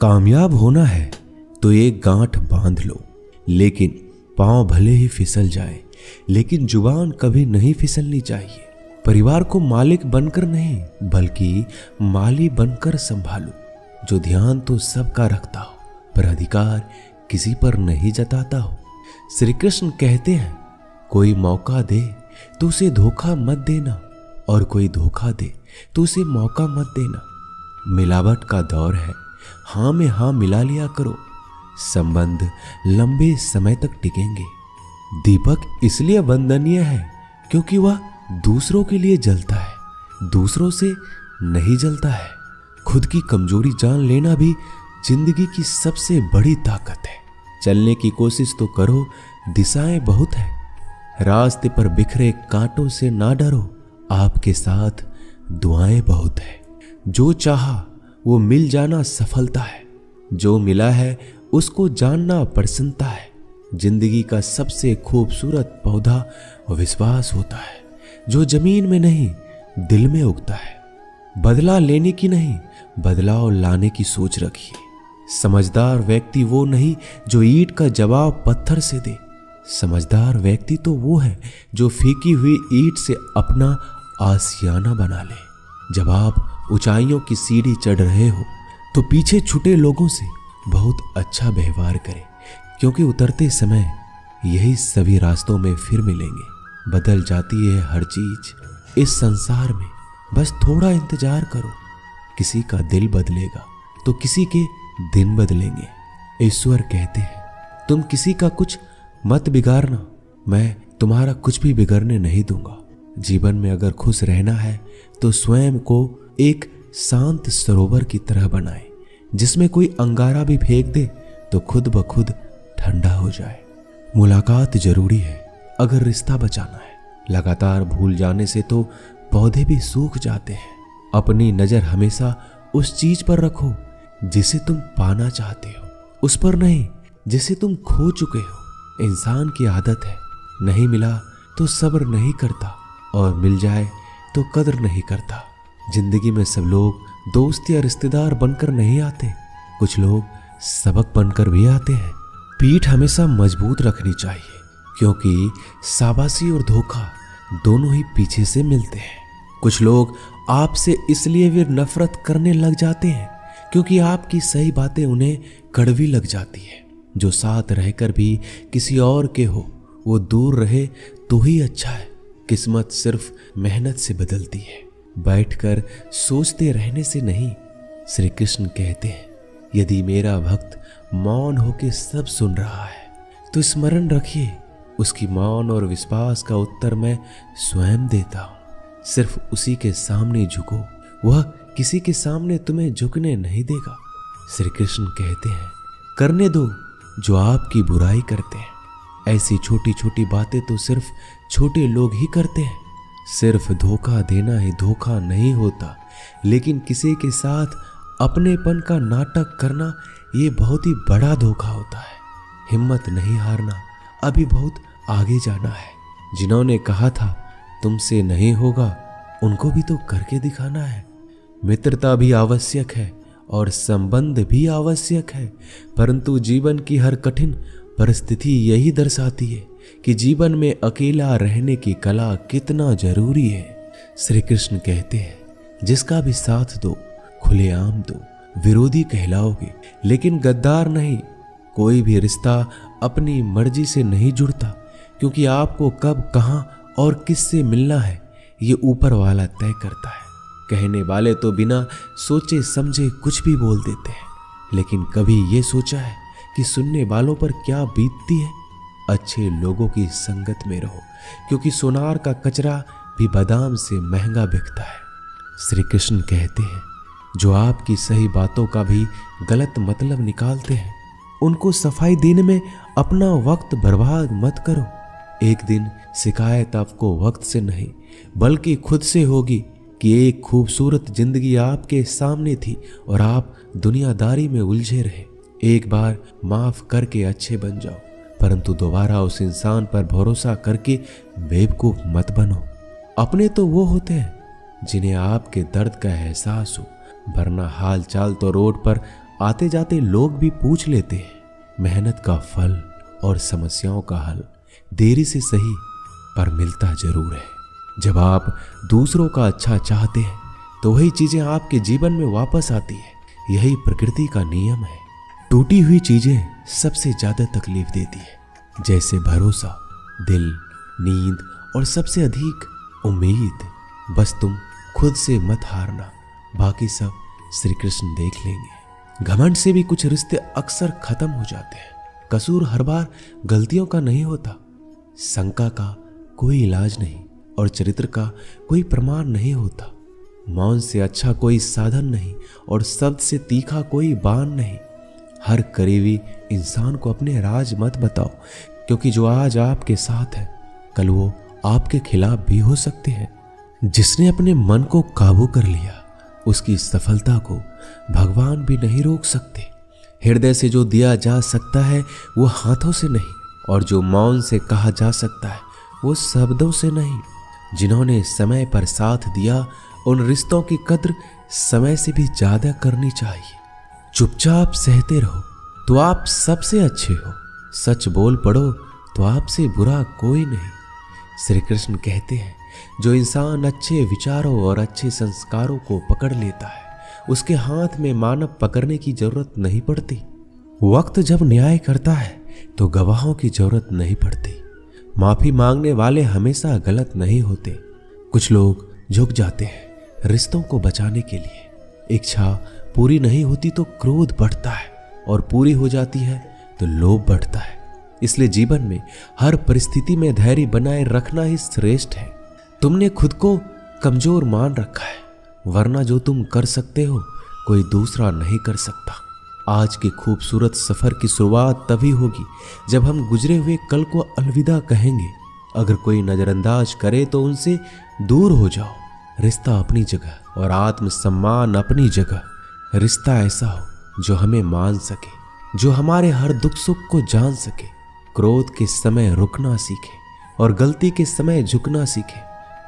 कामयाब होना है तो एक गांठ बांध लो, लेकिन पांव भले ही फिसल जाए, लेकिन जुबान कभी नहीं फिसलनी चाहिए। परिवार को मालिक बनकर नहीं, बल्कि माली बनकर संभालो, जो ध्यान तो सबका रखता हो पर अधिकार किसी पर नहीं जताता हो। श्री कृष्ण कहते हैं, कोई मौका दे तो उसे धोखा मत देना, और कोई धोखा दे तो उसे मौका मत देना। मिलावट का दौर है, हाँ में हाँ मिला लिया करो, संबंध लंबे समय तक टिकेंगे। दीपक इसलिए वंदनीय है क्योंकि वह दूसरों के लिए जलता है, दूसरों से नहीं जलता है। खुद की कमजोरी जान लेना भी जिंदगी की सबसे बड़ी ताकत है। चलने की कोशिश तो करो, दिशाएं बहुत है। रास्ते पर बिखरे कांटों से ना डरो, आपके साथ दुआएं बहुत है। जो चाहा वो मिल जाना सफलता है, जो मिला है उसको जानना प्रसन्नता है। जिंदगी का सबसे खूबसूरत पौधा विश्वास होता है, जो जमीन में नहीं दिल में उगता है। बदला लेने की नहीं, बदलाव लाने की सोच रखिए। समझदार व्यक्ति वो नहीं जो ईंट का जवाब पत्थर से दे, समझदार व्यक्ति तो वो है जो फीकी हुई ईंट से अपना आशियाना बना ले। जब आप ऊंचाइयों की सीढ़ी चढ़ रहे हो तो पीछे छूटे लोगों से बहुत अच्छा व्यवहार करें, क्योंकि उतरते समय यही सभी रास्तों में फिर मिलेंगे। बदल जाती है हर चीज इस संसार में, बस थोड़ा इंतजार करो। किसी का दिल बदलेगा तो किसी के दिन बदलेंगे। ईश्वर कहते हैं, तुम किसी का कुछ मत बिगाड़ना, मैं तुम्हारा कुछ भी बिगड़ने नहीं दूंगा। जीवन में अगर खुश रहना है तो स्वयं को एक शांत सरोवर की तरह बनाए, जिसमें कोई अंगारा भी फेंक दे तो खुद ब खुद ठंडा हो जाए। मुलाकात जरूरी है अगर रिश्ता बचाना है। लगातार भूल जाने से तो पौधे भी सूख जाते हैं। अपनी नजर हमेशा उस चीज पर रखो जिसे तुम पाना चाहते हो, उस पर नहीं जिसे तुम खो चुके हो। इंसान की आदत है, नहीं मिला तो सब्र नहीं करता, और मिल जाए तो कदर नहीं करता। जिंदगी में सब लोग दोस्त या रिश्तेदार बनकर नहीं आते, कुछ लोग सबक बनकर भी आते हैं। पीठ हमेशा मजबूत रखनी चाहिए, क्योंकि शाबाशी और धोखा दोनों ही पीछे से मिलते हैं। कुछ लोग आपसे इसलिए भी नफरत करने लग जाते हैं क्योंकि आपकी सही बातें उन्हें कड़वी लग जाती है। जो साथ रहकर भी किसी और के हो, वो दूर रहे तो ही अच्छा है। किस्मत सिर्फ मेहनत से बदलती है, बैठकर सोचते रहने से नहीं। श्री कृष्ण कहते हैं, यदि मेरा भक्त मौन होके सब सुन रहा है तो स्मरण रखिए, उसकी मौन और विश्वास का उत्तर मैं स्वयं देता हूँ। सिर्फ उसी के सामने झुको, वह किसी के सामने तुम्हें झुकने नहीं देगा। श्री कृष्ण कहते हैं, करने दो जो आपकी बुराई करते हैं। ऐसी छोटी छोटी बातें तो सिर्फ छोटे लोग ही करते हैं। सिर्फ धोखा देना ही धोखा नहीं होता, लेकिन किसी के साथ अपनेपन का नाटक करना ये बहुत ही बड़ा धोखा होता है। हिम्मत नहीं हारना, अभी बहुत आगे जाना है। जिन्होंने कहा था तुमसे नहीं होगा, उनको भी तो करके दिखाना है। मित्रता भी आवश्यक है और संबंध भी आवश्यक है, परंतु जीवन की हर कठिन परिस्थिति यही दर्शाती है कि जीवन में अकेला रहने की कला कितना जरूरी है। श्री कृष्ण कहते हैं, जिसका भी साथ दो खुलेआम दो, विरोधी कहलाओगे लेकिन गद्दार नहीं। कोई भी रिश्ता अपनी मर्जी से नहीं जुड़ता, क्योंकि आपको कब, कहां और किससे मिलना है ये ऊपर वाला तय करता है। कहने वाले तो बिना सोचे समझे कुछ भी बोल देते हैं, लेकिन कभी ये सोचा है कि सुनने वालों पर क्या बीतती है? अच्छे लोगों की संगत में रहो, क्योंकि सोनार का कचरा भी बादाम से महंगा बिकता है। श्री कृष्ण कहते हैं, जो आपकी सही बातों का भी गलत मतलब निकालते हैं, उनको सफाई देने में अपना वक्त बर्बाद मत करो। एक दिन शिकायत आपको वक्त से नहीं बल्कि खुद से होगी कि एक खूबसूरत जिंदगी आपके सामने थी और आप दुनियादारी में उलझे रहे। एक बार माफ करके अच्छे बन जाओ, परंतु दोबारा उस इंसान पर भरोसा करके बेवकूफ मत बनो। अपने तो वो होते हैं जिन्हें आपके दर्द का एहसास हो, वरना हाल चाल तो रोड पर आते जाते लोग भी पूछ लेते हैं। मेहनत का फल और समस्याओं का हल देरी से सही पर मिलता जरूर है। जब आप दूसरों का अच्छा चाहते हैं तो वही चीजें आपके जीवन में वापस आती है। यही प्रकृति का नियम है। टूटी हुई चीजें सबसे ज्यादा तकलीफ देती है, जैसे भरोसा, दिल, नींद और सबसे अधिक उम्मीद। बस तुम खुद से मत हारना, बाकी सब श्री कृष्ण देख लेंगे। घमंड से भी कुछ रिश्ते अक्सर खत्म हो जाते हैं। कसूर हर बार गलतियों का नहीं होता, शंका का कोई इलाज नहीं और चरित्र का कोई प्रमाण नहीं होता। मौन से अच्छा कोई साधन नहीं और शब्द से तीखा कोई बाण नहीं। हर करीबी इंसान को अपने राज मत बताओ, क्योंकि जो आज आपके साथ है कल वो आपके खिलाफ भी हो सकते हैं। जिसने अपने मन को काबू कर लिया उसकी सफलता को भगवान भी नहीं रोक सकते। हृदय से जो दिया जा सकता है वो हाथों से नहीं, और जो मौन से कहा जा सकता है वो शब्दों से नहीं। जिन्होंने समय पर साथ दिया उन रिश्तों की कद्र समय से भी ज्यादा करनी चाहिए। चुपचाप सहते रहो तो आप सबसे अच्छे हो, सच बोल पड़ो तो आपसे बुरा कोई नहीं। श्री कृष्ण कहते हैं, जो इंसान अच्छे विचारों और अच्छे संस्कारों को पकड़ लेता है उसके हाथ में मानव पकड़ने की जरूरत नहीं पड़ती। वक्त जब न्याय करता है तो गवाहों की जरूरत नहीं पड़ती। माफी मांगने वाले हमेशा गलत नहीं होते। कुछ लोग झुक जाते हैं रिश्तों को बचाने के लिए। इच्छा पूरी नहीं होती तो क्रोध बढ़ता है, और पूरी हो जाती है तो लोभ बढ़ता है। इसलिए जीवन में हर परिस्थिति में धैर्य बनाए रखना ही श्रेष्ठ है। तुमने खुद को कमजोर मान रखा है, वरना जो तुम कर सकते हो कोई दूसरा नहीं कर सकता। आज के खूबसूरत सफर की शुरुआत तभी होगी जब हम गुजरे हुए कल को अलविदा कहेंगे। अगर कोई नजरअंदाज करे तो उनसे दूर हो जाओ। रिश्ता अपनी जगह और आत्मसम्मान अपनी जगह। रिश्ता ऐसा हो जो हमें मान सके, जो हमारे हर दुख सुख को जान सके, क्रोध के समय रुकना सीखे और गलती के समय झुकना सीखे।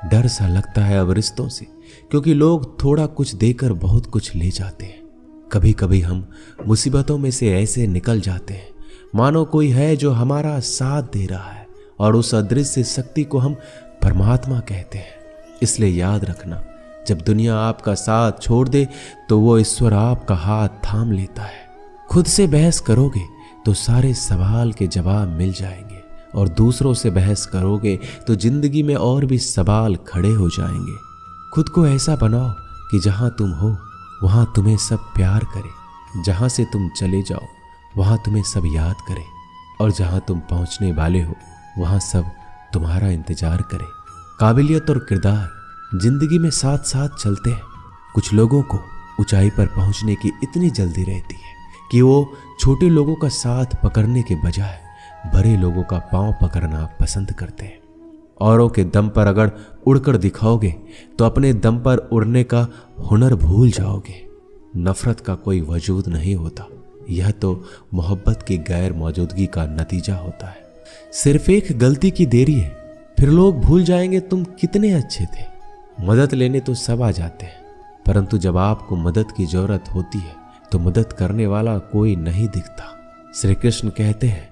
डर सा लगता है अब रिश्तों से, क्योंकि लोग थोड़ा कुछ देकर बहुत कुछ ले जाते हैं। कभी कभी हम मुसीबतों में से ऐसे निकल जाते हैं मानो कोई है जो हमारा साथ दे रहा है, और उस अदृश्य शक्ति को हम परमात्मा कहते हैं। इसलिए याद रखना, जब दुनिया आपका साथ छोड़ दे तो वो ईश्वर आपका हाथ थाम लेता है। खुद से बहस करोगे तो सारे सवाल के जवाब मिल जाएंगे, और दूसरों से बहस करोगे तो जिंदगी में और भी सवाल खड़े हो जाएंगे। खुद को ऐसा बनाओ कि जहां तुम हो वहां तुम्हें सब प्यार करे, जहां से तुम चले जाओ वहां तुम्हें सब याद करे, और जहां तुम पहुंचने वाले हो वहां सब तुम्हारा इंतजार करे। काबिलियत और किरदार जिंदगी में साथ साथ चलते हैं। कुछ लोगों को ऊंचाई पर पहुंचने की इतनी जल्दी रहती है कि वो छोटे लोगों का साथ पकड़ने के बजाय बड़े लोगों का पांव पकड़ना पसंद करते हैं। औरों के दम पर अगर उड़कर दिखाओगे तो अपने दम पर उड़ने का हुनर भूल जाओगे। नफरत का कोई वजूद नहीं होता, यह तो मोहब्बत की गैर मौजूदगी का नतीजा होता है। सिर्फ एक गलती की देरी है, फिर लोग भूल जाएंगे तुम कितने अच्छे थे। मदद लेने तो सब आ जाते हैं, परंतु जब आपको मदद की जरूरत होती है तो मदद करने वाला कोई नहीं दिखता। श्री कृष्ण कहते हैं,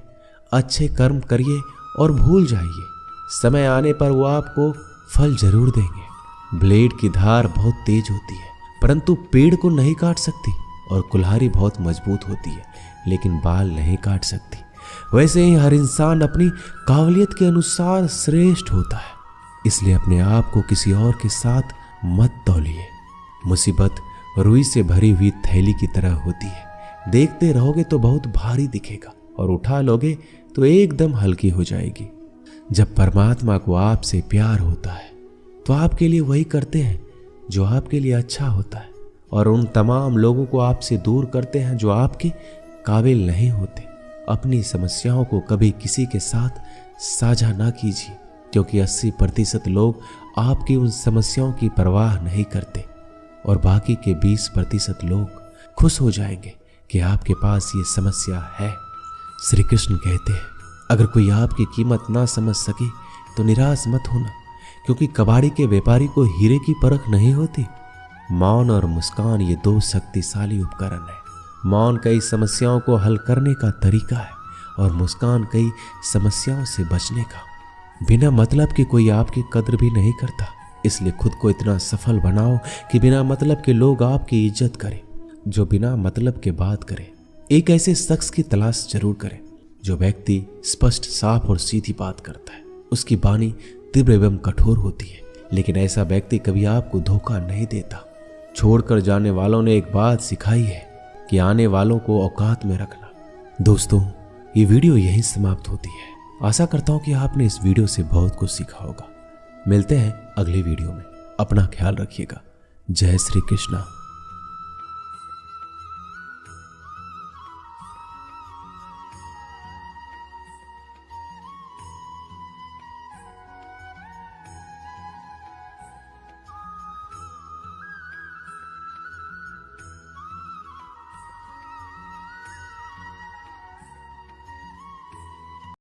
अच्छे कर्म करिए और भूल जाइए, समय आने पर वो आपको फल जरूर देंगे। ब्लेड की धार बहुत तेज होती है, परंतु पेड़ को नहीं काट सकती, और कुल्हाड़ी बहुत मजबूत होती है लेकिन बाल नहीं काट सकती। वैसे ही हर इंसान अपनी काबिलियत के अनुसार श्रेष्ठ होता है। इसलिए अपने आप को किसी और के साथ मत तौलिए। मुसीबत रुई से भरी हुई थैली की तरह होती है, देखते रहोगे तो बहुत भारी दिखेगा और उठा लोगे तो एकदम हल्की हो जाएगी। जब परमात्मा को आपसे प्यार होता है तो आपके लिए वही करते हैं जो आपके लिए अच्छा होता है, और उन तमाम लोगों को आपसे दूर करते हैं जो आपके काबिल नहीं होते। अपनी समस्याओं को कभी किसी के साथ साझा ना कीजिए, क्योंकि 80% लोग आपकी उन समस्याओं की परवाह नहीं करते, और बाकी के 20% लोग खुश हो जाएंगे कि आपके पास ये समस्या है। श्री कृष्ण कहते हैं, अगर कोई आपकी कीमत ना समझ सके तो निराश मत होना, क्योंकि कबाड़ी के व्यापारी को हीरे की परख नहीं होती। मौन और मुस्कान ये दो शक्तिशाली उपकरण है। मौन कई समस्याओं को हल करने का तरीका है और मुस्कान कई समस्याओं से बचने का। बिना मतलब के कोई आपकी कद्र भी नहीं करता, इसलिए खुद को इतना सफल बनाओ कि बिना मतलब के लोग आपकी इज्जत करें। जो बिना मतलब के बात करे, एक ऐसे शख्स की तलाश जरूर करें जो व्यक्ति स्पष्ट, साफ और सीधी बात करता है। उसकी वाणी तीव्र एवं कठोर होती है, लेकिन ऐसा व्यक्ति कभी आपको धोखा नहीं देता। छोड़कर जाने वालों ने एक बात सिखाई है कि आने वालों को औकात में रखना। दोस्तों, ये वीडियो यहीं समाप्त होती है। आशा करता हूं कि आपने इस वीडियो से बहुत कुछ सीखा होगा। मिलते हैं अगली वीडियो में। अपना ख्याल रखिएगा। जय श्री कृष्णा।